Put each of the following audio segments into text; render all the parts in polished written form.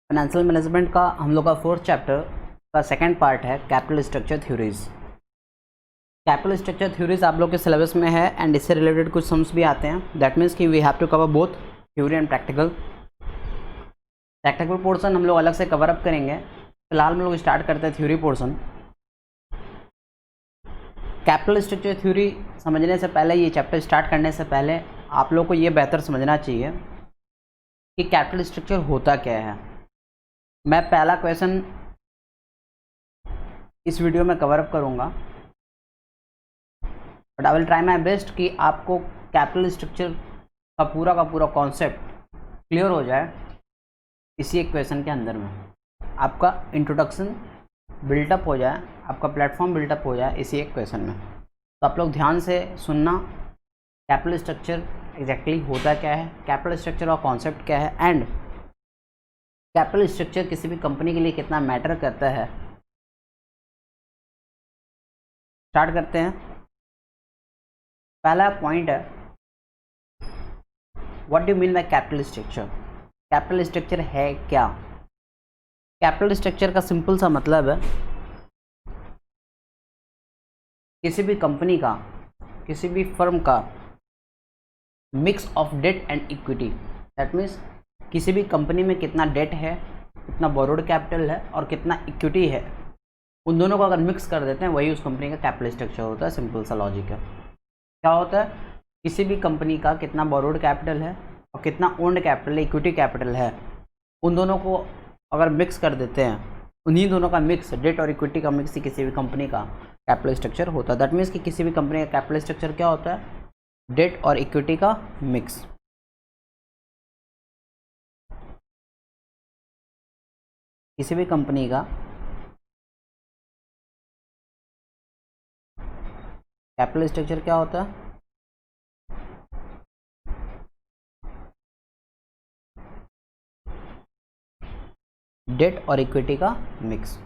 Financial management का हम लोग का फोर्थ चैप्टर का सेकंड पार्ट है capital structure theories. Capital structure theories आप लोग के सिलेबस में है एंड इससे रिलेटेड कुछ सम्स भी आते हैं। दैट मीन्स कि we have to cover both theory and practical. Practical portion हम लोग अलग से कवर अप करेंगे। फिलहाल हम लोग स्टार्ट करते हैं theory portion. Capital structure theory समझने से पहले, ये चैप्टर स्टार्ट करने से पहले आप लोग को ये बेहतर समझना चाहिए कि कैपिटल स्ट्रक्चर होता क्या है। मैं पहला क्वेश्चन इस वीडियो में कवर अप करूँगा, but I will try my best कि आपको कैपिटल स्ट्रक्चर का पूरा कॉन्सेप्ट क्लियर हो जाए इसी एक क्वेश्चन के अंदर में। आपका इंट्रोडक्शन बिल्टअप हो जाए, आपका प्लेटफॉर्म बिल्टअप हो जाए इसी एक क्वेश्चन में। तो आप लोग ध्यान से सुनना, कैपिटल स्ट्रक्चर एग्जैक्टली होता क्या है, कैपिटल स्ट्रक्चर का कॉन्सेप्ट क्या है एंड कैपिटल स्ट्रक्चर किसी भी कंपनी के लिए कितना मैटर करता है। स्टार्ट करते हैं। पहला पॉइंट है, what do you mean by capital structure. Capital structure है क्या? कैपिटल स्ट्रक्चर का सिंपल सा मतलब है किसी भी कंपनी का, किसी भी फर्म का mix of debt and equity. That means किसी भी कंपनी में कितना डेट है, कितना बोरोड कैपिटल है और कितना इक्विटी है, उन दोनों को अगर मिक्स कर देते हैं वही उस कंपनी का कैपिटल स्ट्रक्चर होता है। सिंपल सा लॉजिक है। क्या होता है, किसी भी कंपनी का कितना बोरोड कैपिटल है और कितना ओन्ड कैपिटल, इक्विटी कैपिटल है, उन दोनों को अगर मिक्स कर देते हैं, उन्हीं दोनों का मिक्स, डेट और इक्विटी का मिक्स ही किसी भी कंपनी का कैपिटल स्ट्रक्चर होता है। दैट मीन्स कि किसी भी कंपनी का कैपिटल स्ट्रक्चर क्या होता है, डेट और इक्विटी का मिक्स। किसी भी कंपनी का कैपिटल स्ट्रक्चर क्या होता है, डेट और इक्विटी का मिक्स।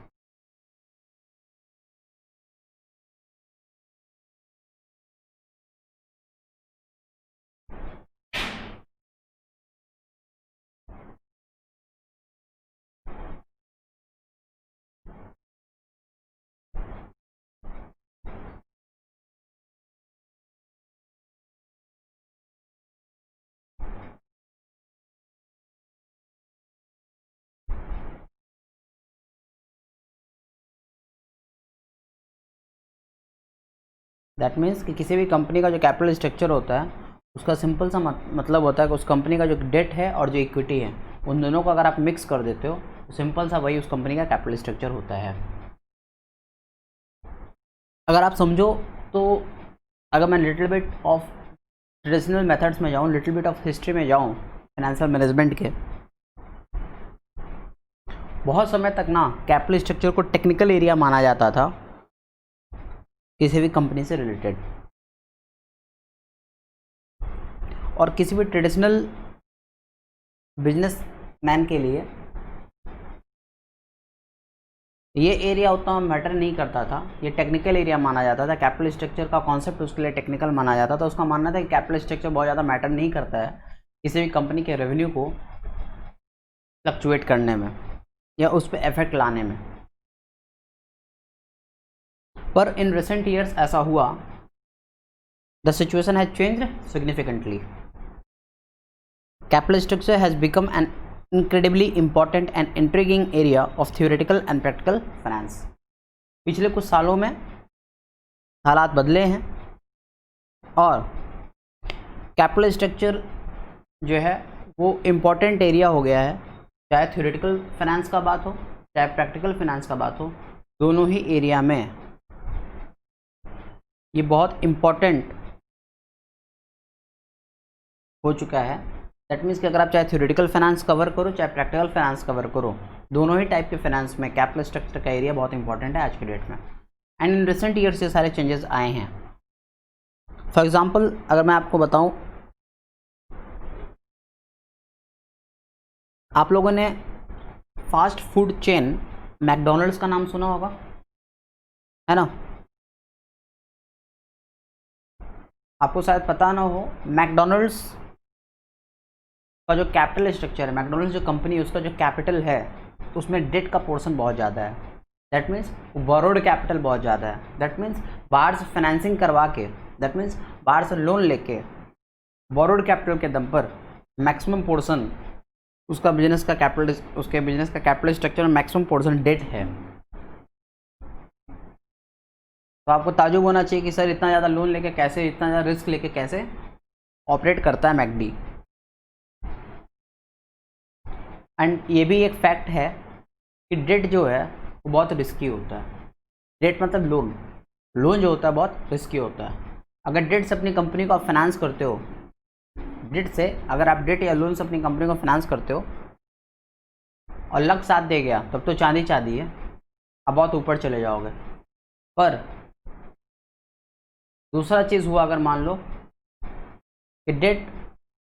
दैट मीन्स कि किसी भी कंपनी का जो कैपिटल स्ट्रक्चर होता है उसका सिंपल सा मतलब होता है कि उस कंपनी का जो डेट है और जो इक्विटी है, उन दोनों को अगर आप मिक्स कर देते हो तो सिंपल सा वही उस कंपनी का कैपिटल स्ट्रक्चर होता है। अगर आप समझो तो, अगर मैं little bit of traditional methods में जाऊँ, लिटिल बिट ऑफ हिस्ट्री में जाऊँ फाइनेंशियल मैनेजमेंट के, बहुत समय तक ना कैपिटल स्ट्रक्चर को टेक्निकल एरिया माना जाता था किसी भी कंपनी से रिलेटेड। और किसी भी ट्रेडिशनल बिजनेस मैन के लिए ये एरिया उतना मैटर नहीं करता था, ये टेक्निकल एरिया माना जाता था। कैपिटल स्ट्रक्चर का कॉन्सेप्ट उसके लिए टेक्निकल माना जाता था। उसका मानना था कि कैपिटल स्ट्रक्चर बहुत ज़्यादा मैटर नहीं करता है किसी भी कंपनी के रेवेन्यू को फ्लक्चुएट करने में या उस पर इफेक्ट लाने में। पर इन रिसेंट ईयर्स ऐसा हुआ, the situation has changed significantly. Capital structure has become an incredibly important and intriguing area of theoretical and practical finance। पिछले कुछ सालों में हालात बदले हैं और कैपिटल स्ट्रक्चर जो है वो इम्पॉर्टेंट एरिया हो गया है। चाहे थ्योरेटिकल फाइनेंस का बात हो, चाहे प्रैक्टिकल फाइनेंस का बात हो, दोनों ही एरिया में ये बहुत इम्पॉर्टेंट हो चुका है। दैट मीन्स कि अगर आप चाहे थ्योरेटिकल फाइनेंस कवर करो, चाहे प्रैक्टिकल फाइनेंस कवर करो, दोनों ही टाइप के फाइनेंस में कैपिटल स्ट्रक्चर का एरिया बहुत इंपॉर्टेंट है आज के डेट में। एंड इन रिसेंट ईयर्स ये सारे चेंजेस आए हैं। फॉर एग्जांपल अगर मैं आपको बताऊं, आप लोगों ने फास्ट फूड चेन मैकडोनल्ड्स का नाम सुना होगा, है ना? आपको शायद पता ना हो, मैकडोनल्ड्स का जो कैपिटल स्ट्रक्चर है, मैकडोनल्ड्स जो कंपनी है उसका जो कैपिटल है तो उसमें डेट का पोर्शन बहुत ज़्यादा है। दैट मीन्स बोरोड कैपिटल बहुत ज़्यादा है। दैट मीन्स बाहर से फाइनेंसिंग करवा के, दैट मीन्स बाहर से लोन लेके बोरोड कैपिटल के दम पर मैक्सिमम पोर्शन उसका बिजनेस का कैपिटल, उसके बिजनेस का कैपिटल स्ट्रक्चर में मैक्सिमम पोर्शन डेट है। तो आपको ताजुब होना चाहिए कि सर इतना ज़्यादा लोन लेके कैसे, इतना ज़्यादा रिस्क लेके कैसे ऑपरेट करता है मैकडी। एंड ये भी एक फैक्ट है कि डेट जो है वो बहुत रिस्की होता है। डेट मतलब लोन, लोन जो होता है बहुत रिस्की होता है। अगर डेट से अपनी कंपनी को आप फाइनेंस करते हो, डेट से अगर आप डेट या लोन से अपनी कंपनी को फाइनेंस करते हो और लक साथ दे गया तब तो चांदी चांदी है, आप बहुत ऊपर चले जाओगे। पर दूसरा चीज़ हुआ, अगर मान लो कि डेट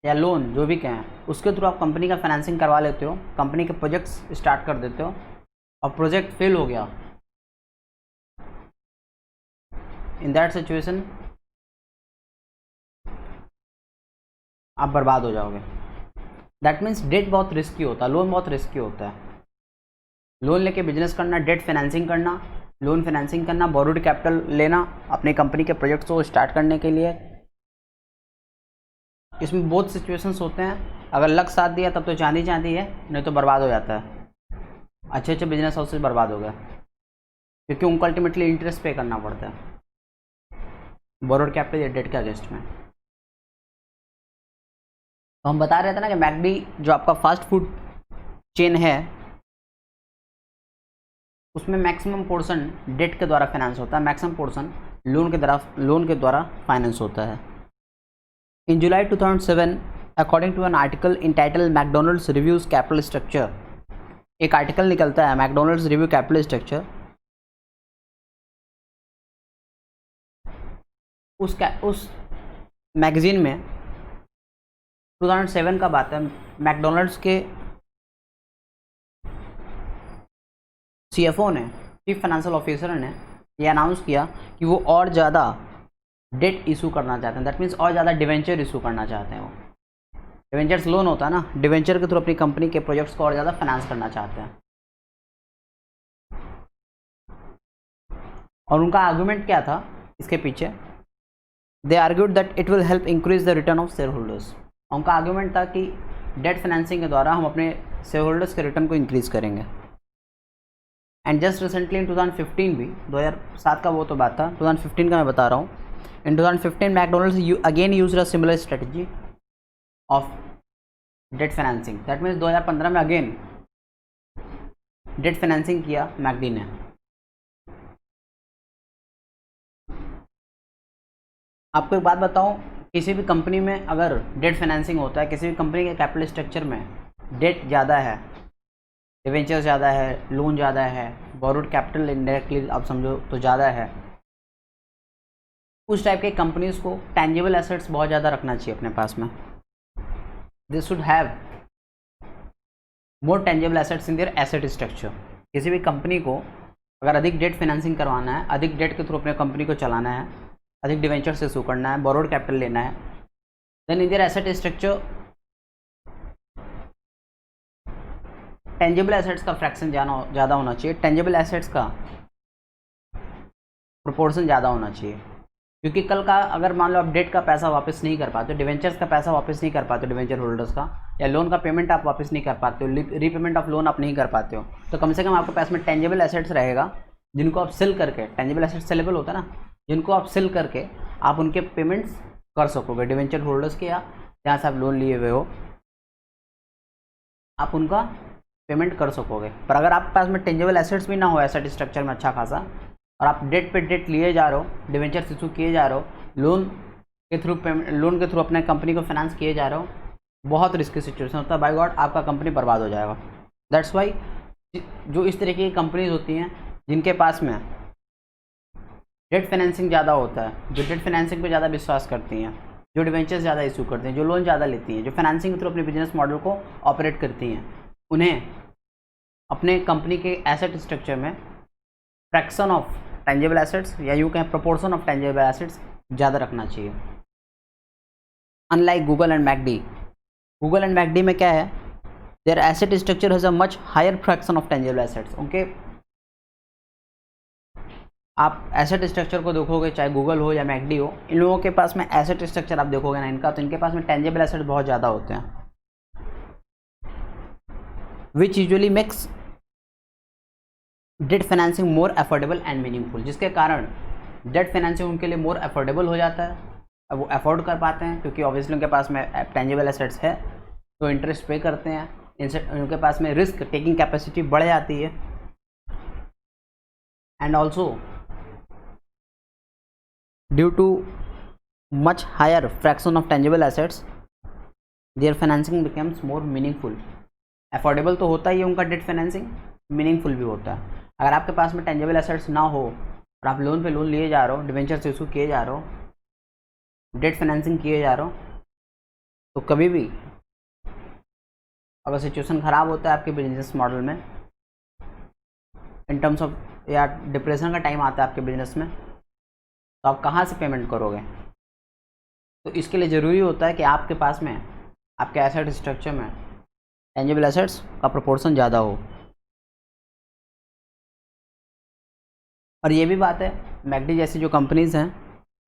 या लोन जो भी कहें उसके थ्रू आप कंपनी का फाइनेंसिंग करवा लेते हो, कंपनी के प्रोजेक्ट्स स्टार्ट कर देते हो और प्रोजेक्ट फेल हो गया, इन दैट सिचुएशन आप बर्बाद हो जाओगे। दैट मीन्स डेट बहुत रिस्की होता है, लोन बहुत रिस्की होता है। लोन लेके बिजनेस करना, डेट फाइनेंसिंग करना, लोन फाइनेंसिंग करना, बोरोड कैपिटल लेना अपनी कंपनी के प्रोजेक्ट्स को स्टार्ट करने के लिए, इसमें बहुत सिचुएशंस होते हैं। अगर लक साथ दिया तब तो चांदी चांदी है, नहीं तो बर्बाद हो जाता है। अच्छे अच्छे बिजनेस हाउसेज बर्बाद हो गए क्योंकि उनको अल्टीमेटली इंटरेस्ट पे करना पड़ता है बोरोड कैपिटल या डेट के अगेंस्ट में। तो हम बता रहे थे ना कि मैकडी जो आपका फास्ट फूड चेन है उसमें मैक्सिमम पोर्शन डेट के द्वारा फाइनेंस होता है, मैक्सिमम पोर्शन लोन के द्वारा फाइनेंस होता है। In July 2007 according to an article entitled McDonald's reviews capital structure, एक आर्टिकल निकलता है मैकडोनल्ड्स रिव्यू कैपिटल स्ट्रक्चर, उस मैगजीन में 2007 का बात है। मैकडोनल्ड्स के सीएफओ ने, चीफ फाइनेंशियल ऑफिसर ने ये अनाउंस किया कि वो और ज़्यादा डेट इशू करना चाहते हैं। दैट मीन्स और ज़्यादा डिवेंचर इशू करना चाहते हैं। वो डिवेंचर्स लोन होता है ना, डिवेंचर के थ्रू अपनी कंपनी के प्रोजेक्ट्स को और ज़्यादा फाइनेंस करना चाहते हैं। और उनका आर्गूमेंट क्या था इसके पीछे? They argued that it will help increase the return of shareholders. उनका आर्गूमेंट था कि डेट फाइनेंसिंग के द्वारा हम अपने शेयर होल्डर्स के रिटर्न को इंक्रीज करेंगे। एंड जस्ट रिसेंटली इन 2015 भी, 2007 का वो तो बात था, 2015 का मैं बता रहा हूँ। इन 2015 McDonald's again used a similar strategy of debt financing. That means 2015 में अगेन डेट फाइनेंसिंग किया मैकडी ने। आपको एक बात बताऊं, किसी भी कंपनी में अगर डेट फाइनेंसिंग होता है, किसी भी कंपनी के कैपिटल स्ट्रक्चर में डेट ज़्यादा है, डिवेंचर ज़्यादा है, लोन ज़्यादा है, बोरोड कैपिटल इनडायरेक्टली आप समझो तो ज़्यादा है, उस टाइप के कंपनीज को टेंजिबल एसेट्स बहुत ज़्यादा रखना चाहिए अपने पास में। They should have more tangible assets in their asset structure. किसी भी कंपनी को अगर अधिक डेट फाइनेंसिंग करवाना है, अधिक डेट के थ्रू अपने कंपनी को चलाना है, अधिक डिवेंचर से इशू करना है, बोरोड कैपिटल लेना है, then in their asset structure tangible assets का फ्रैक्शन ज़्यादा होना चाहिए, टेंजिबल एसेट्स का प्रोपोर्शन ज़्यादा होना चाहिए। क्योंकि कल का अगर मान लो आप डेट का पैसा वापस नहीं कर पाते, डिवेंचर्स का पैसा वापस नहीं कर पाते, डिवेंचर होल्डर्स का, या लोन का पेमेंट आप वापस नहीं कर पाते हो, रीपेमेंट ऑफ लोन आप नहीं कर पाते हो, तो कम से कम आपके पास में टेंजिबल एसेट्स रहेगा जिनको आप सेल करके, टेंजिबल एसेट्स सेलेबल होता है ना, जिनको आप सेल करके आप उनके पेमेंट्स कर सकोगे, डिवेंचर होल्डर्स के या जहाँ से आप लोन लिए हुए हो आप उनका पेमेंट कर सकोगे। पर अगर आपके पास में टेंजिबल एसेट्स भी ना हो एसेट स्ट्रक्चर में अच्छा खासा, और आप डेट पे डेट लिए जा रहे हो, डिवेंचर इशू किए जा रहे हो, लोन के थ्रू अपने कंपनी को फाइनेंस किए जा रहे हो, बहुत रिस्की सिचुएशन होता है। बाय गॉड आपका कंपनी बर्बाद हो जाएगा। दैट्स वाई जो इस तरीके की कंपनीज होती हैं जिनके पास में डेट फाइनेंसिंग ज़्यादा होता है, जो डेट फाइनेंसिंग पे ज़्यादा विश्वास करती हैं, जो डिवेंचर्स ज़्यादा इशू करते हैं, जो लोन ज़्यादा लेती हैं, जो फाइनेंसिंग के थ्रू अपने बिजनेस मॉडल को ऑपरेट करती हैं, उन्हें अपने कंपनी के एसेट स्ट्रक्चर में फ्रैक्शन ऑफ टेंजिबल एसेट्स या यूँ कहें प्रोपोर्शन ऑफ टेंजिबल एसेट्स ज़्यादा रखना चाहिए। Unlike Google and McD, Google and McD में क्या है, their asset structure has a much higher fraction of tangible assets. उनके आप एसेट स्ट्रक्चर को देखोगे, चाहे गूगल हो या मैकडी हो, इन लोगों के पास में एसेट स्ट्रक्चर आप देखोगे ना इनका, तो इनके पास में टेंजिबल एसेट बहुत ज़्यादा होते हैं, विच usually makes debt financing more affordable and meaningful, जिसके कारण डेट फाइनेंसिंग उनके लिए मोर अफोर्डेबल हो जाता है। अब वो अफोर्ड कर पाते हैं क्योंकि ऑब्वियसली उनके पास में टेंजिबल एसेट्स है, तो इंटरेस्ट पे करते हैं, इनसे उनके पास में रिस्क टेकिंग कैपेसिटी बढ़ जाती है। And also due to much higher fraction of tangible assets their financing becomes more meaningful. Affordable तो होता ही है उनका डेट फाइनेंसिंग, मीनिंगफुल भी होता है। अगर आपके पास में टेंजिबल एसेट्स ना हो और आप लोन पे लोन लिए जा रहे हो, डिवेंचर से इशू किए जा रहे हो, डेट फाइनेंसिंग किए जा रहे हो, तो कभी भी अगर सिचुएशन ख़राब होता है आपके बिजनेस मॉडल में इन टर्म्स ऑफ, या डिप्रेशन का टाइम आता है आपके बिजनेस में, तो आप कहाँ से पेमेंट करोगे? तो इसके लिए ज़रूरी होता है कि आपके पास में आपके एसेट स्ट्रक्चर में टेंजिबल एसेट्स का प्रोपोर्शन ज़्यादा हो। और ये भी बात है, मैकडी जैसी जो कंपनीज़ हैं,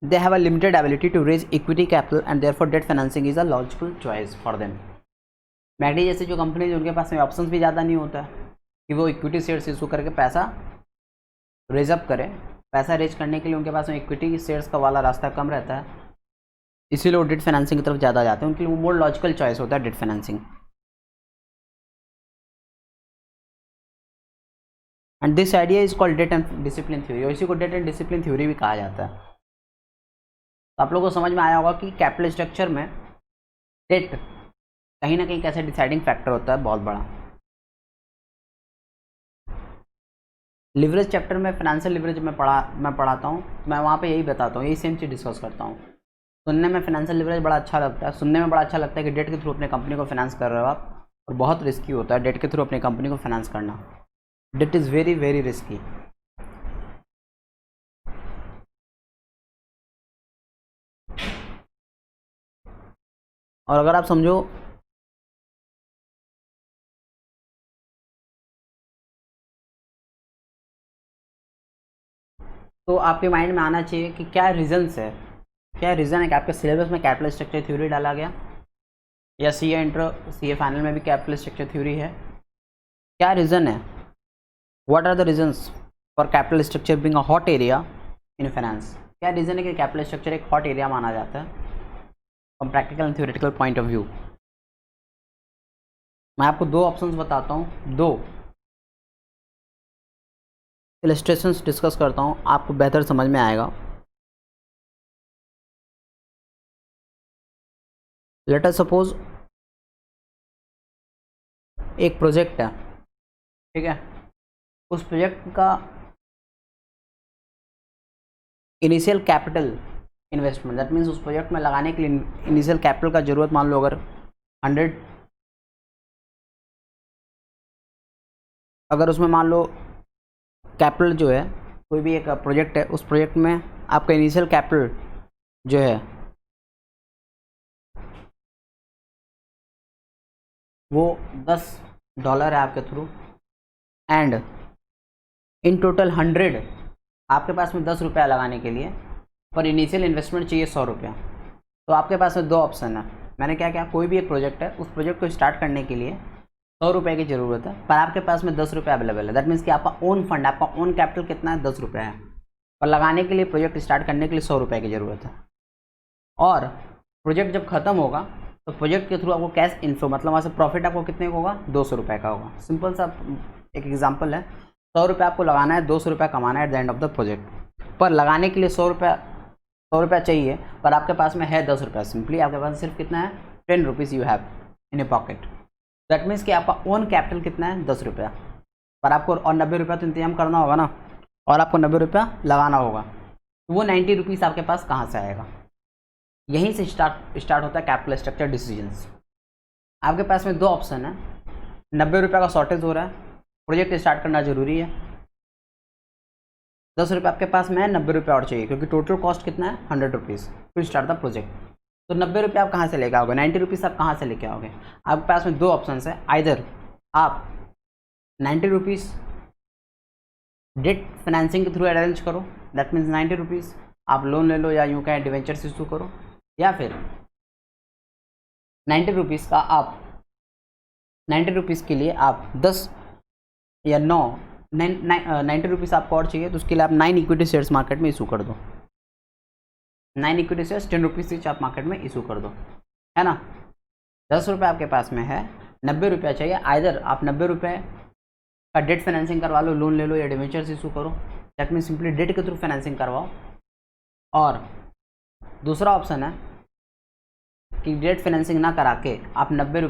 they have a limited ability to raise equity capital and therefore debt financing is a logical choice for them. McD जैसी जो कंपनीज, उनके पास में ऑप्शंस भी ज़्यादा नहीं होता है कि वो इक्विटी शेयर्स इशू करके पैसा रेज अप करें। पैसा रेज करने के लिए उनके पास में इक्विटी शेयर्स का वाला रास्ता कम रहता है, इसीलिए वो डेट फाइनेंसिंग की तरफ ज़्यादा जाते हैं। उनके लिए वो मोर लॉजिकल चॉइस होता है debt financing. And this idea is called debt and discipline theory, और इसी को डेट एंड डिसिप्लिन थ्योरी भी कहा जाता है। तो आप लोगों को समझ में आया होगा कि कैपिटल स्ट्रक्चर में डेट कहीं ना कहीं कैसे डिसाइडिंग फैक्टर होता है बहुत बड़ा। लिवरेज चैप्टर में फाइनेंशियल लिवरेज में पढ़ाता हूँ, मैं वहाँ पे यही बताता हूँ, यही सेम चीज़ डिस्कस करता हूँ। सुनने में फाइनेंशियल लिवरेज बड़ा अच्छा लगता है, सुनने में बड़ा अच्छा लगता है कि डेट के थ्रू अपने कंपनी को फाइनेंस कर रहे हो आप, और बहुत रिस्की होता है डेट के थ्रू अपनी कंपनी को फाइनेंस करना। That is very very risky. और अगर आप समझो तो आपके माइंड में आना चाहिए कि क्या रीज़न्स है, क्या रीज़न है कि आपके सिलेबस में कैपिटल स्ट्रक्चर थ्योरी डाला गया, या सीए इंटर सीए फाइनल में भी कैपिटल स्ट्रक्चर थ्योरी है। क्या रीज़न है, what are the reasons for capital structure being a hot area in finance? क्या रीज़न है कि कैपिटल स्ट्रक्चर एक हॉट एरिया माना जाता है from practical and theoretical point of view? मैं आपको दो ऑप्शंस बताता हूँ, दो इलस्ट्रेशंस डिस्कस करता हूँ, आपको बेहतर समझ में आएगा। लेट अस सपोज एक प्रोजेक्ट है, ठीक है, उस प्रोजेक्ट का initial capital investment, that means उस प्रोजेक्ट में लगाने के लिए इनिशियल कैपिटल का ज़रूरत मान लो अगर 100, अगर उसमें मान लो कैपिटल जो है, कोई भी एक प्रोजेक्ट है, उस प्रोजेक्ट में आपका इनिशियल कैपिटल जो है वो $10 है आपके थ्रू, एंड इन टोटल 100 आपके पास में ₹10 लगाने के लिए, पर इनिशियल इन्वेस्टमेंट चाहिए ₹100। तो आपके पास में दो ऑप्शन है। मैंने क्या किया, कोई भी एक प्रोजेक्ट है, उस प्रोजेक्ट को स्टार्ट करने के लिए ₹100 की ज़रूरत है, पर आपके पास में ₹10 अवेलेबल है। दैट मीन्स कि आपका ओन फंड, आपका ओन कैपिटल कितना है, ₹10 है, पर लगाने के लिए, प्रोजेक्ट स्टार्ट करने के लिए ₹100 की ज़रूरत है। और प्रोजेक्ट जब ख़त्म होगा तो प्रोजेक्ट के थ्रू आपको कैश इनफ्लो, मतलब वहाँ से प्रॉफिट आपको कितने का होगा, ₹200 का होगा। सिंपल सा एक एग्जांपल है, ₹100 आपको लगाना है, ₹200 कमाना है at the end of the project, पर लगाने के लिए ₹100 चाहिए, पर आपके पास में है ₹10। सिंपली आपके पास सिर्फ कितना है, ₹10 you have in A pocket. That means कि आपका ओन कैपिटल कितना है, ₹10, पर आपको और ₹90 तो इंतजाम करना होगा ना, और आपको ₹90 लगाना होगा, तो वो ₹90 आपके पास कहाँ से आएगा? यहीं से स्टार्ट होता है कैपिटल स्ट्रक्चर डिसीजंस। आपके पास में दो ऑप्शन है, ₹90 का शॉर्टेज हो रहा है, प्रोजेक्ट स्टार्ट करना ज़रूरी है, ₹10 आपके पास में है, ₹90 और चाहिए, क्योंकि टोटल कॉस्ट कितना है, ₹100 टू स्टार्ट द प्रोजेक्ट। तो 90 रुपये आप कहाँ से लेके आओगे, 90 रुपीज़ आप कहाँ से लेके आओगे। आपके पास में दो ऑप्शन है, आइदर आप 90 रुपीज़ डेट फाइनेंसिंग के थ्रू अरेंज करो, दैट मीन्स 90 रुपीज़ आप लोन ले लो या यूँ कहें डिवेंचर्स इशू करो, या फिर 90 रुपीज़ का आप 90 रुपीज़ के लिए आप 10 या 90 रुपीज़ आपको और चाहिए तो उसके लिए आप 9 इक्विटी शेयर्स मार्केट में इशू कर दो। 9 इक्विटी शेयर्स 10 रुपीज़ ईच आप मार्केट में इशू कर दो, है ना। 10 रुपये आपके पास में है, 90 रुपया चाहिए, आइदर आप 90 रुपये का डेट फाइनेंसिंग करवा लो, लोन ले लो या डिवेंचर्स इशू करो, दैट मीन सिंपली डेट के थ्रू फाइनेंसिंग करवाओ। और दूसरा ऑप्शन है कि डेट फाइनेंसिंग ना करा के आप 90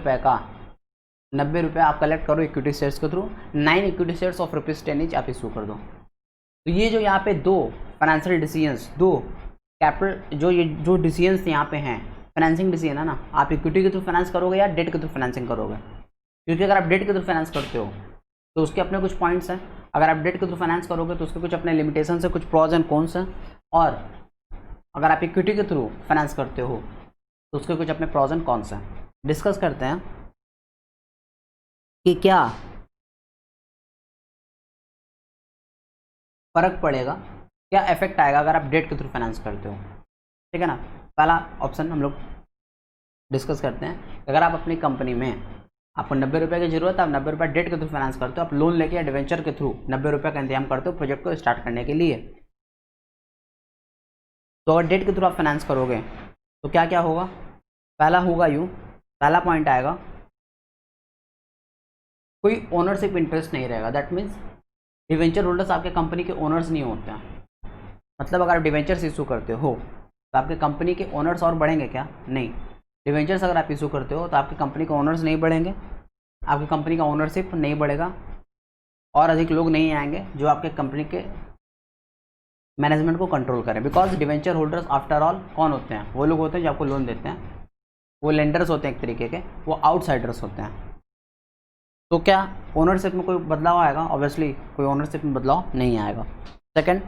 रुपये आप कलेक्ट करो इक्विटी शेयर्स के through, 9 equity shares of ₹10 each आप इशू कर दो। तो ये जो यहाँ पे दो फाइनेंशियल डिसीजंस, दो कैपिटल जो डिसीजंस यहाँ पे हैं, फाइनेंसिंग डिसीजन है ना, आप इक्विटी के थ्रू फाइनेंस करोगे या डेट के थ्रू फाइनेंसिंग करोगे। क्योंकि अगर आप डेट के थ्रू फाइनेंस करते हो तो उसके अपने कुछ पॉइंट्स हैं, अगर आप डेट के थ्रू फाइनेंस करोगे तो उसके कुछ अपने लिमिटेशंस हैं, कुछ प्रॉज एंड कॉन्स हैं, और अगर आप इक्विटी के थ्रू फाइनेंस करते हो तो उसके कुछ अपने प्रॉज एंड कॉन्स हैं। डिस्कस करते हैं कि क्या फ़र्क पड़ेगा, क्या इफेक्ट आएगा अगर आप डेट के थ्रू फाइनेंस करते हो, ठीक है ना। पहला ऑप्शन हम लोग डिस्कस करते हैं। अगर आप अपनी कंपनी में आपको 90 रुपये की जरूरत है, आप 90 रुपये डेट के थ्रू फाइनेंस करते हो, आप लोन लेके या डिवेंचर के थ्रू 90 रुपये का इंतजाम करते हो प्रोजेक्ट को स्टार्ट करने के लिए। तो अगर डेट के थ्रू आप फाइनेंस करोगे तो क्या क्या होगा, पहला होगा यूँ, पहला पॉइंट आएगा कोई ओनरशिप इंटरेस्ट नहीं रहेगा, दैट मीन्स डिवेंचर होल्डर्स आपके कंपनी के ओनर्स नहीं होते हैं। मतलब अगर आप डिवेंचर्स इशू करते हो तो आपके कंपनी के ओनर्स और बढ़ेंगे क्या, नहीं। डिवेंचर्स अगर आप इशू करते हो तो आपकी कंपनी के ओनर्स नहीं बढ़ेंगे, आपकी कंपनी का ओनरशिप नहीं बढ़ेगा और अधिक लोग नहीं आएंगे जो आपके कंपनी के मैनेजमेंट को कंट्रोल करें। Because debenture holders after all कौन होते हैं, वो लोग होते हैं जो आपको लोन देते हैं, वो लेंडर्स होते हैं एक तरीके के, वो आउटसाइडर्स होते हैं। तो क्या ओनरशिप में कोई बदलाव आएगा, ऑब्वियसली कोई ओनरशिप में बदलाव नहीं आएगा। सेकंड,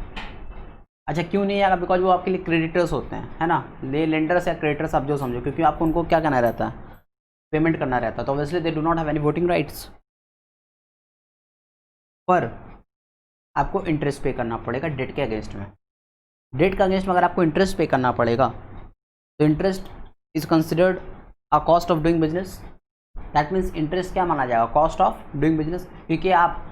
अच्छा क्यों नहीं आएगा, बिकॉज वो आपके लिए क्रेडिटर्स होते हैं, है ना, ले लेंडर्स या क्रेडिटर्स आप जो समझो, क्योंकि आपको उनको क्या करना रहता है, पेमेंट करना रहता है, तो obviously they do not have any voting rights. पर आपको इंटरेस्ट पे करना पड़ेगा डेट के अगेंस्ट में। डेट के अगेंस्ट में अगर आपको इंटरेस्ट पे करना पड़ेगा तो interest is considered a cost of doing business, that means interest क्या माना जाएगा, कॉस्ट ऑफ डूइंग बिजनेस। क्योंकि आप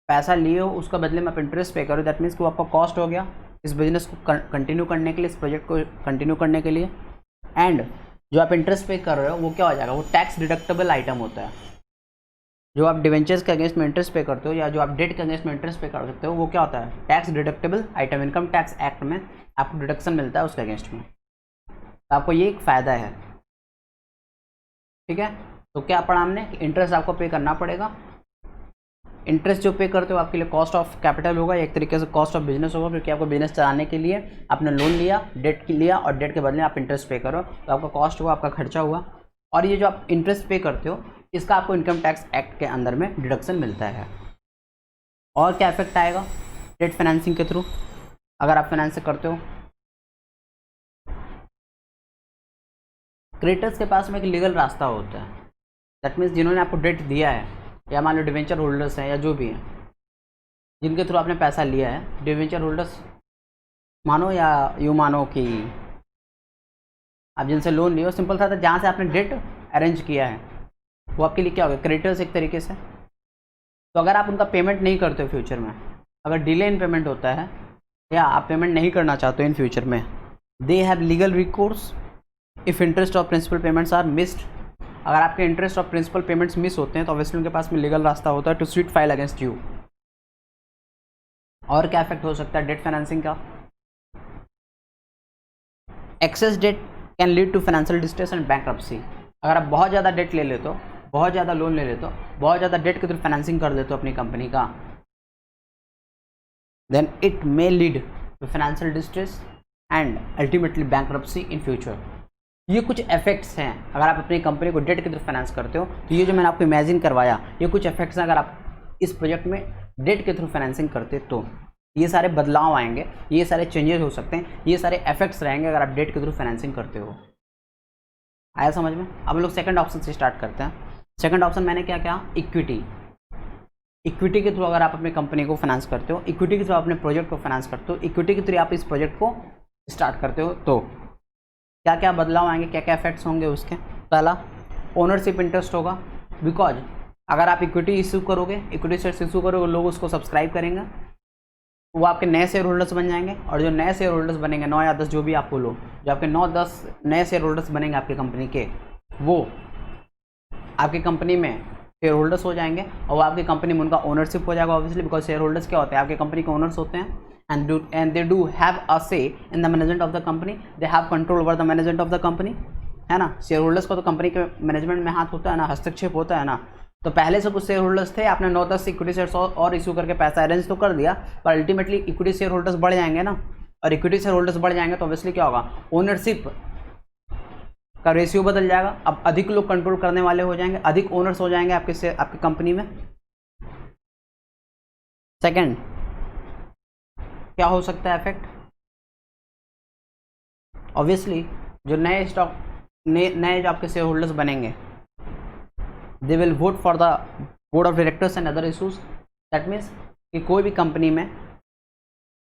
पैसा लिए हो उसका बदले में आप इंटरेस्ट पे करो, दैट मीन्स कि वो आपका कॉस्ट हो गया इस बिजनेस को कंटिन्यू करने के लिए, इस प्रोजेक्ट को कंटिन्यू करने के लिए। एंड जो आप इंटरेस्ट पे कर रहे हो वो क्या हो जाएगा, वो टैक्स डिडक्टेबल आइटम होता है। जो आप डिवेंचर्स के अगेंस्ट में इंटरेस्ट पे करते हो या जो आप डेट के अगेंस्ट में इंटरेस्ट पे करते हो वो क्या होता है, tax deductible item. Income tax act में आपको डिडक्शन मिलता है उसके अगेंस्ट में, तो आपको ये एक फ़ायदा है, ठीक है। तो क्या पढ़ा हमने कि इंटरेस्ट आपको पे करना पड़ेगा। इंटरेस्ट जो पे करते हो आपके लिए कॉस्ट ऑफ कैपिटल होगा, एक तरीके से कॉस्ट ऑफ बिजनेस होगा, क्योंकि आपको बिजनेस चलाने के लिए आपने लोन लिया, डेट लिया और डेट के बदले आप इंटरेस्ट पे करो, तो आपका कॉस्ट हुआ, आपका खर्चा हुआ। और ये जो आप इंटरेस्ट पे करते हो इसका आपको इनकम टैक्स एक्ट के अंदर में डिडक्शन मिलता है। और क्या इफेक्ट आएगा डेट फाइनेंसिंग के थ्रू अगर आप फाइनेंस करते हो, क्रेडिटर्स के पास में एक लीगल रास्ता होता है, दैट मीन्स जिन्होंने आपको डेट दिया है या मान लो डिवेंचर होल्डर्स हैं या जो भी हैं जिनके थ्रू आपने पैसा लिया है, डिवेंचर होल्डर्स मानो या यूँ मानो कि आप जिनसे लोन लिया, सिंपल सा था, जहाँ से आपने डेट अरेंज किया है वो आपके लिए क्या होगा, क्रेडिटर्स एक तरीके से। तो अगर आप उनका पेमेंट नहीं करते हो फ्यूचर में, अगर डिले इन पेमेंट होता है या आप पेमेंट नहीं करना चाहते हो इन फ्यूचर में, they have legal recourse if interest और प्रिंसिपल पेमेंट्स आर मिस्ड। अगर आपके इंटरेस्ट और प्रिंसिपल पेमेंट्स मिस होते हैं तो ऑब्वियसली उनके पास में लीगल रास्ता होता है to suit file against you. और क्या इफेक्ट हो सकता है डेट फाइनेंसिंग का, excess debt can lead to financial distress and bankruptcy. अगर आप बहुत ज़्यादा डेट ले लेते हो, बहुत ज़्यादा लोन ले लेते हो, बहुत ज़्यादा डेट के थ्रू फाइनेंसिंग कर देते हो अपनी कंपनी का, then it may lead to financial distress and ultimately bankruptcy in future. ये कुछ इफेक्ट्स हैं अगर आप अपनी कंपनी को डेट के थ्रू फाइनेंस करते हो। तो ये जो मैंने आपको इमेजिन करवाया ये कुछ इफेक्ट्स हैं अगर आप इस प्रोजेक्ट में डेट के थ्रू फाइनेंसिंग करते तो ये सारे बदलाव आएंगे, ये सारे चेंजेस हो सकते हैं, ये सारे इफेक्ट्स रहेंगे अगर आप डेट के थ्रू फाइनेंसिंग करते हो। आया समझ में? अब हम लोग सेकंड ऑप्शन से स्टार्ट करते हैं। सेकंड ऑप्शन मैंने क्या क्या, इक्विटी। इक्विटी के थ्रू अगर आप अपनी कंपनी को फाइनेंस करते हो, इक्विटी के थ्रू अपने प्रोजेक्ट को फाइनेंस करते हो, इक्विटी के थ्रू आप इस प्रोजेक्ट को स्टार्ट करते हो, तो क्या क्या बदलाव आएंगे, क्या क्या इफेक्ट्स होंगे उसके। पहला, ओनरशिप इंटरेस्ट होगा, बिकॉज अगर आप इक्विटी इशू करोगे, इक्विटी शेयर्स इशू करोगे, लोग उसको सब्सक्राइब करेंगे, वो आपके नए शेयर होल्डर्स बन जाएंगे, और जो नए शेयर होल्डर्स बनेंगे 9 या 10 जो भी आप बोलो, जो आपके 9-10 नए शेयर होल्डर्स बनेंगे आपकी कंपनी के, वो आपकी कंपनी में शेयर होल्डर्स हो जाएंगे, और वो आपकी कंपनी में उनका ओनरशिप हो जाएगा ऑब्वियसली, बिकॉज शेयर होल्डर्स क्या होते हैं, आपकी कंपनी के ओनर्स होते हैं, and they do have a say in the management of the company, they have control over the management of the company, है ना। शेयर होल्डर्स का तो कंपनी के मैनेजमेंट में हाथ होता है ना, हस्तक्षेप होता है ना। तो पहले से कुछ शेयर होल्डर्स थे, आपने 9-10 इक्विटी शेयर्स और इशू करके पैसा अरेंज तो कर दिया, पर अल्टीमेटली इक्विटी शेयर होल्डर्स बढ़ जाएंगे ना, और इक्विटी शेयर होल्डर्स बढ़ जाएंगे तो ऑब्वियसली क्या होगा, ओनरशिप का रेशियो बदल जाएगा। अब अधिक लोग कंट्रोल करने वाले हो जाएंगे, अधिक ओनर्स हो जाएंगे आपकी कंपनी में। सेकंड, क्या हो सकता है इफेक्ट, ऑब्वियसली जो नए स्टॉक नए जो आपके शेयर होल्डर्स बनेंगे, they will vote for the board of directors and other issues. That means कि कोई भी कंपनी में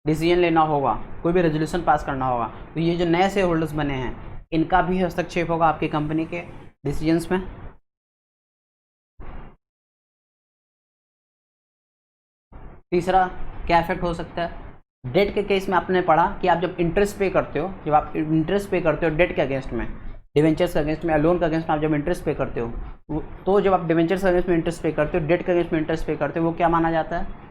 डिसीजन लेना होगा, कोई भी रेजोल्यूशन पास करना होगा, तो ये जो नए शेयर होल्डर्स बने हैं इनका भी हस्तक्षेप होगा आपकी कंपनी के डिसीजंस में। तीसरा क्या इफेक्ट हो सकता है, डेट के केस में आपने पढ़ा कि आप जब इंटरेस्ट पे करते हो, जब आप इंटरेस्ट पे करते हो डेट के अगेंस्ट में, डिवेंचर्स के अगेंस्ट में या लोन के अगेंस्ट में आप जब इंटरेस्ट पे करते हो, तो जब आप डिवेंचर्स के अगेंस्ट में इंटरेस्ट पे करते हो, डेट के अगेंस्ट में इंटरेस्ट पे करते हो, वो क्या माना जाता है,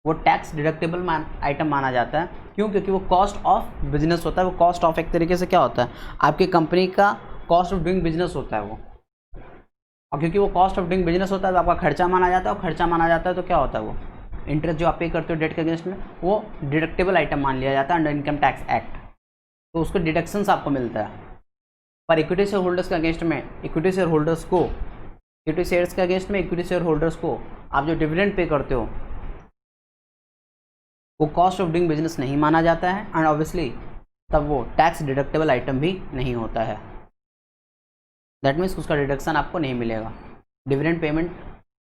वो टैक्स डिडक्टेबल आइटम माना जाता है। क्यों? क्योंकि वो कॉस्ट ऑफ बिजनेस होता है। वो कॉस्ट ऑफ एक तरीके से क्या होता है, आपकी कंपनी का कॉस्ट ऑफ डूइंग बिजनेस होता है वो, और क्योंकि वो कॉस्ट ऑफ डूइंग बिजनेस होता है तो आपका खर्चा माना जाता है, और खर्चा माना जाता है तो क्या होता है, वो इंटरेस्ट जो आप पे करते हो डेट के अगेंस्ट में, वो डिडक्टेबल आइटम मान लिया जाता है अंडर इनकम टैक्स एक्ट, तो उसको डिडक्शंस आपको मिलता है। पर इक्विटी शेयर होल्डर्स के अगेंस्ट में, इक्विटी शेयर होल्डर्स को, इक्विटी शेयर्स के अगेंस्ट में इक्विटी शेयर होल्डर्स को आप जो डिविडेंड पे करते हो वो कॉस्ट ऑफ डूइंग बिजनेस नहीं माना जाता है, एंड ऑब्वियसली तब वो टैक्स डिडक्टेबल आइटम भी नहीं होता है। दैट मीन्स उसका डिडक्शन आपको नहीं मिलेगा। Dividend payment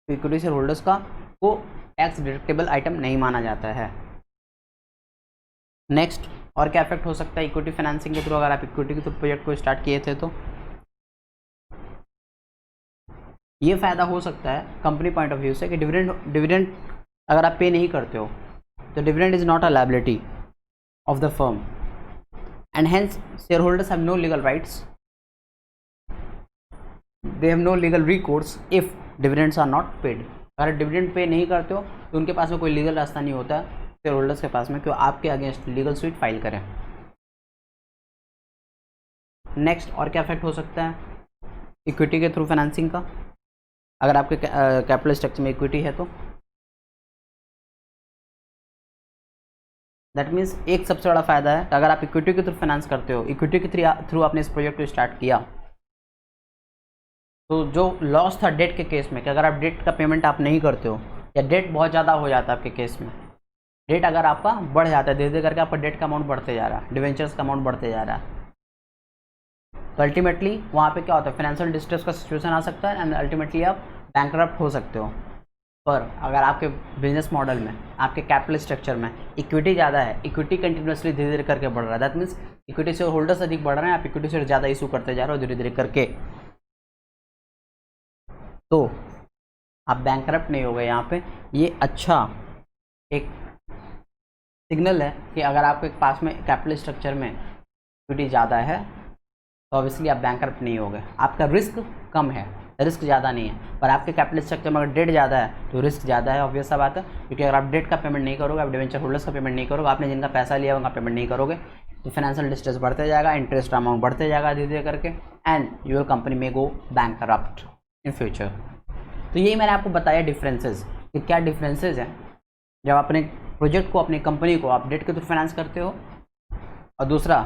equity share holders का वो टैक्स डिडक्टेबल आइटम नहीं माना जाता है। नेक्स्ट, और क्या इफेक्ट हो सकता है इक्विटी फाइनेंसिंग के थ्रू, अगर आप इक्विटी के थ्रू प्रोजेक्ट को स्टार्ट किए थे तो ये फ़ायदा हो सकता है कंपनी पॉइंट ऑफ व्यू से कि डिविडेंड अगर आप पे नहीं करते हो तो dividend is not a liability of the firm and hence shareholders have no legal rights, they have no legal recourse if dividends are not paid। अगर डिविडेंड पे नहीं करते हो तो उनके पास में कोई लीगल रास्ता नहीं होता शेयर होल्डर्स के पास में कि वो आपके अगेंस्ट लीगल सूट फाइल करें। नेक्स्ट, और क्या इफेक्ट हो सकता है इक्विटी के थ्रू फाइनेंसिंग का, अगर आपके कैपिटल स्ट्रक्चर में इक्विटी है तो दैट मीन्स एक सबसे बड़ा फ़ायदा है कि अगर आप इक्विटी के थ्रू फाइनेंस करते हो, इक्विटी के थ्रू आपने इस प्रोजेक्ट को स्टार्ट किया, तो जो लॉस था डेट के केस में कि अगर आप डेट का पेमेंट आप नहीं करते हो या डेट बहुत ज़्यादा हो जाता है आपके केस में, डेट अगर आपका बढ़ जाता है, धीरे धीरे करके आपका डेट का अमाउंट बढ़ते जा रहा है, डिवेंचर्स का अमाउंट बढ़ते जा रहा है, तो अल्टीमेटली वहाँ पे क्या होता है, फाइनेंशियल डिस्ट्रेस का सिचुएशन आ सकता है एंड अल्टीमेटली आप बैंकरप्ट हो सकते हो। पर अगर आपके बिजनेस मॉडल में, आपके कैपिटल स्ट्रक्चर में इक्विटी ज़्यादा है, इक्विटी कंटिन्यूसली धीरे धीरे करके बढ़ रहा है, that means equity share holders अधिक बढ़ रहे हैं, आप इक्विटी शेयर ज़्यादा इशू करते जा रहे हो धीरे धीरे करके, तो आप बैंकरप्ट नहीं हो गए। यहाँ पे ये अच्छा एक सिग्नल है कि अगर आपके पास में कैपिटल स्ट्रक्चर में इक्विटी ज़्यादा है तो ऑब्वियसली आप बैंकरप्ट नहीं हो गए, आपका रिस्क कम है, रिस्क ज़्यादा नहीं है। पर आपके कैपिटल स्ट्रक्चर में अगर डेट ज़्यादा है तो रिस्क ज़्यादा है, ऑब्वियस सा बात है, क्योंकि अगर आप डेट का पेमेंट नहीं करोगे, आप डिवेंचर होल्डर्स का पेमेंट नहीं करोगे, आपने जिनका पैसा लिया उनका पेमेंट नहीं करोगे, तो फाइनेंशियल डिस्ट्रेस बढ़ते जाएगा, इंटरेस्ट अमाउंट बढ़ते जाएगा धीरे धीरे करके, एंड योर कंपनी में गो बैंकरप्ट इन फ्यूचर। तो यही मैंने आपको बताया डिफरेंसेस कि क्या डिफरेंसेस हैं जब अपने प्रोजेक्ट को, अपनी कंपनी को आप डेट के थ्रू फाइनेंस करते हो, और दूसरा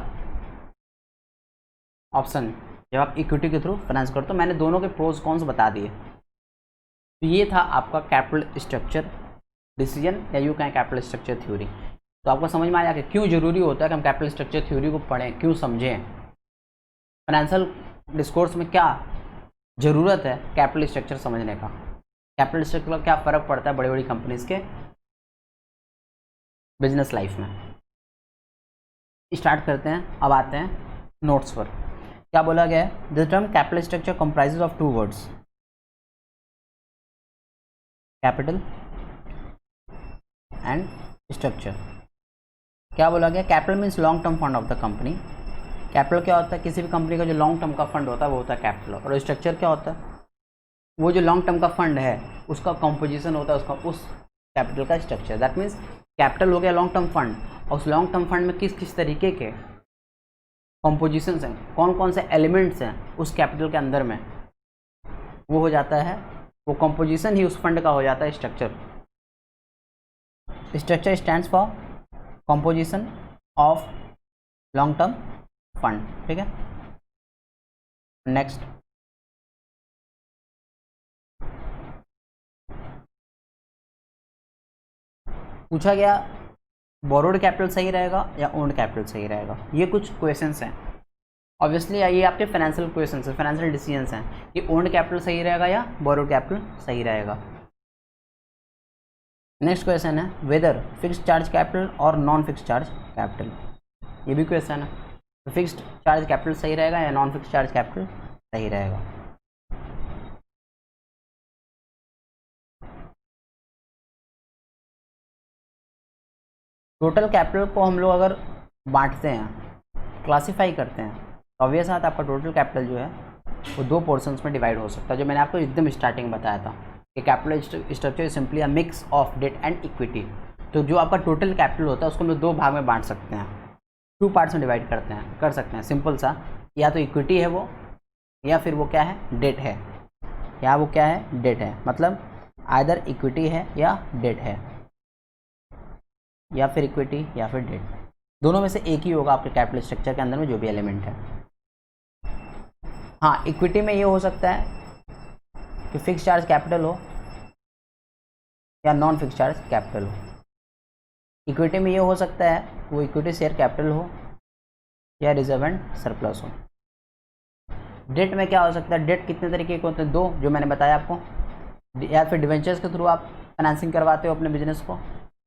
ऑप्शन जब आप इक्विटी के थ्रू फाइनेंस करते हो। मैंने दोनों के प्रोज कॉन्स बता दिए। तो ये था आपका कैपिटल स्ट्रक्चर डिसीजन या यूँ कहें कैपिटल स्ट्रक्चर थ्योरी। तो आपको समझ में आया कि क्यों ज़रूरी होता है कि हम कैपिटल स्ट्रक्चर थ्योरी को पढ़ें, क्यों समझें। फाइनेंशियल डिस्कोर्स में क्या ज़रूरत है कैपिटल स्ट्रक्चर समझने का, कैपिटल स्ट्रक्चर का क्या फ़र्क पड़ता है बड़ी बड़ी कंपनीज के बिजनेस लाइफ में। स्टार्ट करते हैं, अब आते हैं नोट्स पर। क्या बोला गया है? The term capital structure comprises of 2 words, capital and structure. क्या बोला गया? Capital means long term fund of the company. Capital क्या होता है? किसी भी कंपनी का जो लॉन्ग टर्म का फंड होता है वो होता है कैपिटल। और स्ट्रक्चर क्या होता है? वो जो लॉन्ग टर्म का फंड है उसका कंपोजिशन होता है उसका, उस कैपिटल का स्ट्रक्चर। दैट मीन्स कैपिटल हो गया लॉन्ग टर्म फंड, और उस लॉन्ग टर्म फंड में किस किस तरीके के कंपोजिशंस हैं, कौन कौन से एलिमेंट्स हैं उस कैपिटल के अंदर में, वो हो जाता है, वो कंपोजिशन ही उस फंड का हो जाता है structure. Structure stands for composition of long term fund. ठीक है, नेक्स्ट पूछा गया बोरोड कैपिटल सही रहेगा या ओन्ड कैपिटल सही रहेगा। ये कुछ क्वेश्चंस हैं, ऑब्वियसली ये आपके फाइनेंशियल क्वेश्चंस हैं, फाइनेंशियल डिसीजंस हैं कि ओन्ड कैपिटल सही रहेगा या बोरोड कैपिटल सही रहेगा। नेक्स्ट क्वेश्चन है वेदर फिक्स्ड चार्ज कैपिटल और नॉन फिक्स्ड चार्ज कैपिटल। ये भी क्वेश्चन है, तो फिक्स्ड चार्ज कैपिटल सही रहेगा या नॉन फिक्स्ड चार्ज कैपिटल सही रहेगा। टोटल कैपिटल को हम लोग अगर बांटते हैं, क्लासीफाई करते हैं, तो ऑब्वियस बात आपका टोटल कैपिटल जो है वो 2 पोर्शंस में डिवाइड हो सकता है, जो मैंने आपको एकदम स्टार्टिंग में बताया था कि capital structure is simply a mix of debt and equity. तो जो आपका टोटल कैपिटल होता है उसको हम लोग 2 भाग में बांट सकते हैं, 2 पार्ट्स में डिवाइड कर सकते हैं सिंपल सा, या तो इक्विटी है वो, या फिर वो क्या है, डेट है, या वो क्या है, डेट है। मतलब आइदर इक्विटी है या डेट है, या फिर इक्विटी या फिर डेट, दोनों में से एक ही होगा आपके कैपिटल स्ट्रक्चर के अंदर में जो भी एलिमेंट है। हाँ, इक्विटी में ये हो सकता है कि फिक्स चार्ज कैपिटल हो या नॉन फिक्स चार्ज कैपिटल हो। इक्विटी में ये हो सकता है वो इक्विटी शेयर कैपिटल हो या रिजर्व एंड सरप्लस हो। डेट में क्या हो सकता है? डेट कितने तरीके के होते हैं? 2, जो मैंने बताया आपको, या फिर डिवेंचर्स के थ्रू आप फाइनेंसिंग करवाते हो अपने बिजनेस को,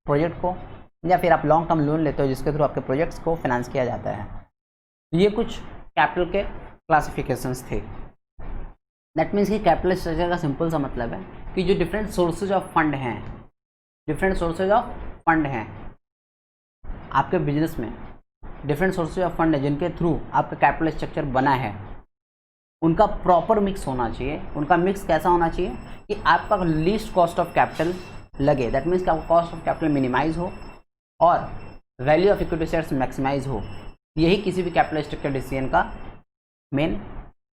प्रोजेक्ट को, या फिर आप लॉन्ग टर्म लोन लेते हो जिसके थ्रू आपके प्रोजेक्ट्स को फाइनेंस किया जाता है। ये कुछ कैपिटल के क्लासिफिकेशंस थे। दैट मीन्स कि कैपिटल स्ट्रक्चर का सिंपल सा मतलब है कि जो डिफरेंट सोर्सेज ऑफ फंड हैं, डिफरेंट सोर्सेज ऑफ फंड हैं आपके बिजनेस में, डिफरेंट सोर्सेज ऑफ फंड है जिनके थ्रू आपका कैपिटल स्ट्रक्चर बना है, उनका प्रॉपर मिक्स होना चाहिए। उनका मिक्स कैसा होना चाहिए कि आपका लीस्ट कॉस्ट ऑफ कैपिटल लगे। दैट मीन्स कि आपका कॉस्ट ऑफ कैपिटल मिनिमाइज हो और value of equity shares maximize हो। यही किसी भी कैपिटल स्ट्रक्चर डिसीजन का मेन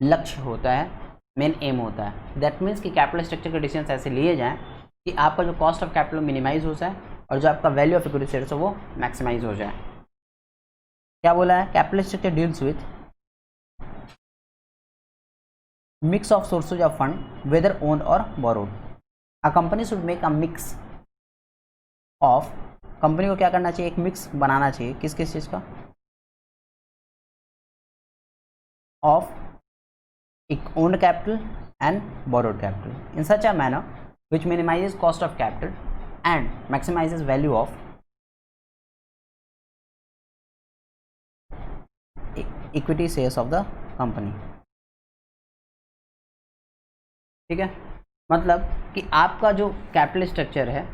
लक्ष्य होता है, मेन एम होता है। दैट मीन्स कि कैपिटल स्ट्रक्चर के डिसीजन ऐसे लिए जाएं कि आपका जो कॉस्ट ऑफ कैपिटल मिनिमाइज हो जाए और जो आपका वैल्यू ऑफ इक्विटी शेयर्स है वो मैक्सिमाइज हो जाए। क्या बोला है? Capital structure deals with mix of sources of fund whether owned और borrowed. A company should make a mix of, company को क्या करना चाहिए? एक मिक्स बनाना चाहिए, किस किस चीज़ का? Of owned capital and borrowed capital in such a manner which minimizes cost of capital and maximizes value of equity shares of the company. ठीक है, मतलब कि आपका जो कैपिटल स्ट्रक्चर है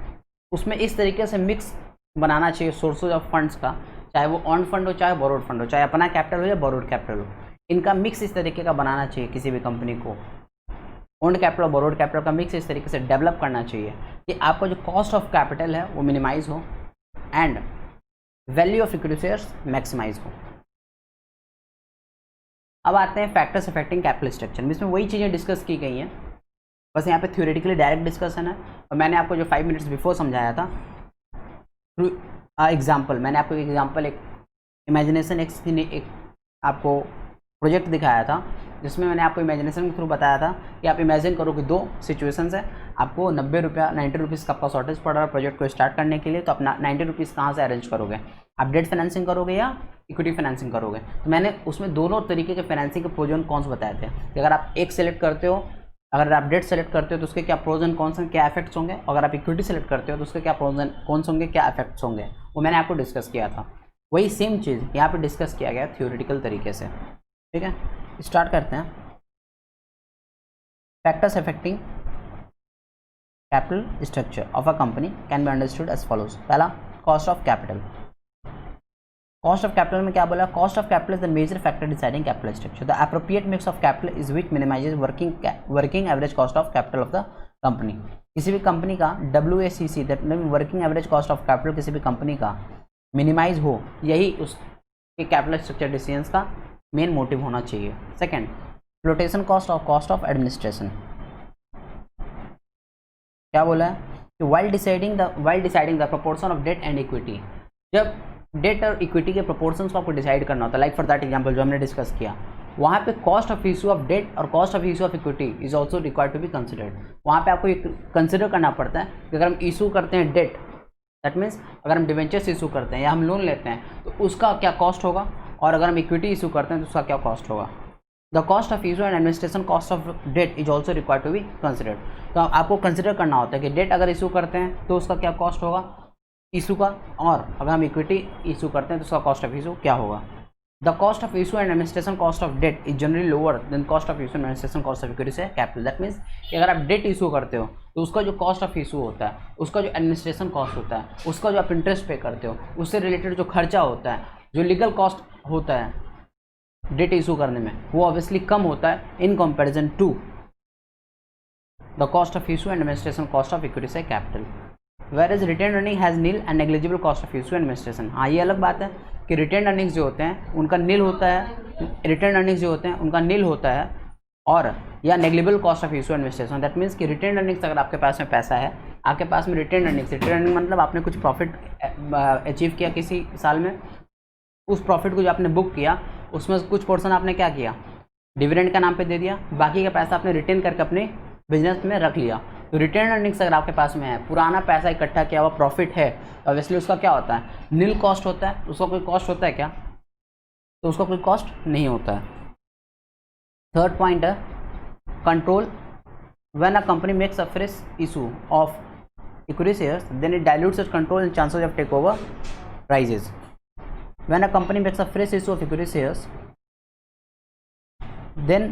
उसमें इस तरीके से मिक्स बनाना चाहिए सोर्सेज ऑफ फंड्स का, चाहे वो ऑन फंड हो चाहे बोरोड फंड हो, चाहे अपना कैपिटल हो या बोरोड कैपिटल हो, इनका मिक्स इस तरीके का बनाना चाहिए। किसी भी कंपनी को ओन्ड कैपिटल और बोरोड कैपिटल का मिक्स इस तरीके से डेवलप करना चाहिए कि आपका जो कॉस्ट ऑफ कैपिटल है वो मिनिमाइज हो and value of equity shares maximize हो। अब आते हैं फैक्टर्स अफेक्टिंग कैपिटल स्ट्रक्चर। इसमें वही चीज़ें डिस्कस की गई हैं, बस यहाँ पे थ्योरेटिकली डायरेक्ट डिस्कशन है। और मैंने आपको जो 5 मिनट्स बिफोर समझाया था थ्रू एग्जाम्पल, मैंने आपको एक एग्जाम्पल, एक इमेजिनेशन, एक आपको प्रोजेक्ट दिखाया था जिसमें मैंने आपको इमेजिनेशन के थ्रू बताया था कि आप इमेजिन करो कि 2 सिचुएशंस है, आपको 90 रुपया 90 रुपीज़ का आपका शॉर्टेज पड़ रहा है प्रोजेक्ट को स्टार्ट करने के लिए, तो अपना 90 रुपीज़ कहाँ से अरेंज करोगे? आप डेट फाइनेंसिंग करोगे या इक्विटी फाइनेंसिंग करोगे? तो मैंने उसमें दोनों तरीके के फाइनेंसिंग के प्रोज एंड कॉन्स बताए थे कि अगर आप एक सेलेक्ट करते हो, अगर आप डेट सेलेक्ट करते हो तो उसके क्या प्रोज एंड कॉन्स हैं, क्या इफेक्ट्स होंगे, अगर आप इक्विटी सेलेक्ट करते हो तो उसके क्या प्रोज एंड कॉन्स होंगे, क्या इफेक्ट्स होंगे, वो मैंने आपको डिस्कस किया था। वही सेम चीज़ यहाँ पे डिस्कस किया गया थ्योरेटिकल तरीके से। ठीक है, स्टार्ट करते हैं। Factors affecting capital structure of a company can be understood as follows. पहला, cost of capital. Cost of capital में क्या बोला? Cost of capital is the major factor deciding capital structure. The appropriate mix of capital is which minimizes working average cost of capital of the company. किसी भी company का WACC that mean working average cost of capital किसी भी company का minimize हो, यही उसके capital structure decisions का मेन मोटिव होना चाहिए। सेकेंड, फ्लोटेशन कॉस्ट और कॉस्ट ऑफ एडमिनिस्ट्रेशन। क्या बोला है कि while deciding the proportion of debt and equity, जब डेट और इक्विटी के प्रोपोर्शंस को आपको डिसाइड करना होता है, लाइक फॉर दैट एग्जांपल जो हमने डिस्कस किया, वहाँ पे cost of issue of debt और cost of issue of equity is also required to be considered. वहाँ पे आपको कंसिडर करना पड़ता है कि अगर हम इशू करते हैं डेट, दैट मीन्स अगर हम डिवेंचर्स इशू करते हैं या हम लोन लेते हैं तो उसका क्या कॉस्ट होगा, और अगर हम इक्विटी इशू करते हैं तो उसका क्या कॉस्ट होगा। The cost of issue and administration cost of debt is also required to be considered. तो आपको कंसिडर करना होता है कि डेट अगर इशू करते हैं तो उसका क्या कॉस्ट होगा इशू का, और अगर हम इक्विटी इशू करते हैं तो उसका कॉस्ट ऑफ इशू क्या होगा। The cost of issue and administration cost of debt is generally lower than cost of issue and administration cost of equity से कैपिटल। दैट मीन्स कि अगर आप डेट इशू करते हो तो उसका जो कॉस्ट ऑफ इशू होता है, उसका जो एडमिनिस्ट्रेशन कॉस्ट होता है, उसका जो आप इंटरेस्ट पे करते हो, उससे रिलेटेड जो खर्चा होता है, जो लीगल कॉस्ट होता है डेट इशू करने में, वो ऑब्वियसली कम होता है in comparison to the cost of issue and administration cost of equity से capital. Whereas retained earning has nil and negligible cost of issue and administration। हाँ, ये अलग बात है कि retained earnings जो होते हैं उनका नील होता है, retained earnings जो होते हैं उनका नील होता है, और या negligible cost of issue and administration। That means कि retained earnings अगर आपके पास में पैसा है, आपके पास में retained earnings मतलब आपने कुछ प्रॉफिट अचीव किया किसी साल में, उस प्रॉफिट को जो आपने बुक किया उसमें कुछ पोर्सन आपने क्या किया, डिविडेंड का नाम पे दे दिया, बाकी का पैसा आपने रिटेन करके अपने बिजनेस में रख लिया। तो रिटेन अर्निंग्स अगर आपके पास में है, पुराना पैसा इकट्ठा किया हुआ प्रॉफिट है, ऑब्वियसली उसका क्या होता है, नील कॉस्ट होता है। उसका कोई कॉस्ट होता है क्या? तो उसका कोई कॉस्ट नहीं होता है। थर्ड पॉइंट है control. When a company makes a fresh issue of equity shares then it dilutes its control and chances of takeover rises. When a company makes a fresh issue of equity shares then